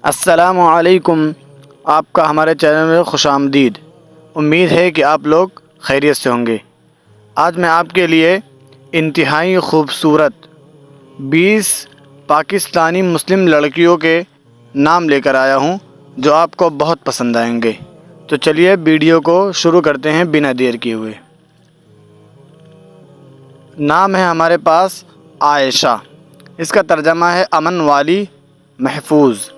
السلام علیکم، آپ کا ہمارے چینل میں خوش آمدید۔ امید ہے کہ آپ لوگ خیریت سے ہوں گے۔ آج میں آپ کے لیے انتہائی خوبصورت 20 پاکستانی مسلم لڑکیوں کے نام لے کر آیا ہوں جو آپ کو بہت پسند آئیں گے۔ تو چلیے ویڈیو کو شروع کرتے ہیں بنا دیر کیے ہوئے۔ نام ہے ہمارے پاس عائشہ، اس کا ترجمہ ہے امن والی، محفوظ،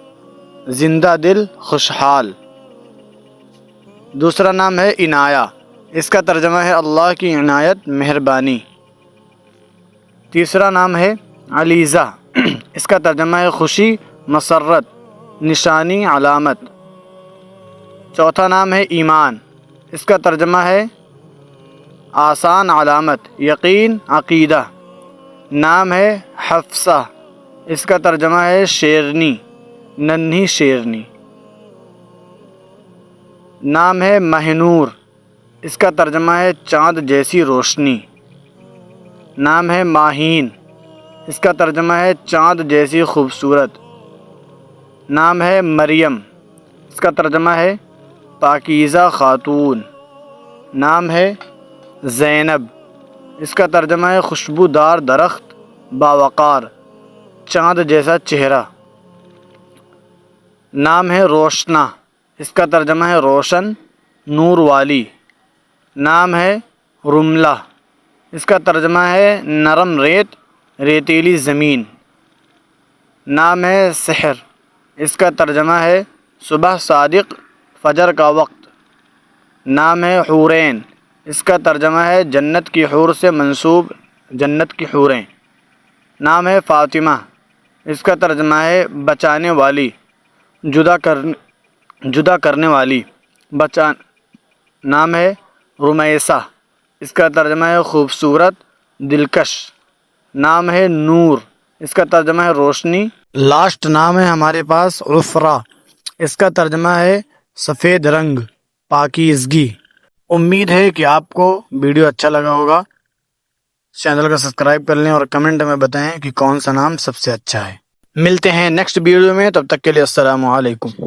زندہ دل، خوشحال۔ دوسرا نام ہے عنایہ، اس کا ترجمہ ہے اللہ کی عنایت، مہربانی۔ تیسرا نام ہے علیزہ، اس کا ترجمہ ہے خوشی، مسرت، نشانی، علامت۔ چوتھا نام ہے ایمان، اس کا ترجمہ ہے آسان، علامت، یقین، عقیدہ۔ نام ہے حفصہ، اس کا ترجمہ ہے شیرنی، ننھی شیرنی۔ نام ہے مہنور، اس کا ترجمہ ہے چاند جیسی روشنی۔ نام ہے ماہین، اس کا ترجمہ ہے چاند جیسی خوبصورت۔ نام ہے مریم، اس کا ترجمہ ہے پاکیزہ خاتون۔ نام ہے زینب، اس کا ترجمہ ہے خوشبودار درخت، باوقار، چاند جیسا چہرہ۔ نام ہے روشنا، اس کا ترجمہ ہے روشن، نور والی۔ نام ہے رملہ، اس کا ترجمہ ہے نرم ریت، ریتیلی زمین۔ نام ہے سحر، اس کا ترجمہ ہے صبح صادق، فجر کا وقت۔ نام ہے حورین، اس کا ترجمہ ہے جنت کی حور سے منسوب، جنت کی حوریں۔ نام ہے فاطمہ، اس کا ترجمہ ہے بچانے والی، جدا کرنے والی، نام ہے رمیسہ، اس کا ترجمہ ہے خوبصورت، دلکش۔ نام ہے نور، اس کا ترجمہ ہے روشنی۔ لاسٹ نام ہے ہمارے پاس عفرہ، اس کا ترجمہ ہے سفید رنگ، پاکیزگی۔ امید ہے کہ آپ کو ویڈیو اچھا لگا ہوگا۔ چینل کو سبسکرائب کر لیں اور کمنٹ میں بتائیں کہ کون سا نام سب سے اچھا ہے۔ ملتے ہیں نیکسٹ ویڈیو میں، تب تک کے لیے السلام علیکم۔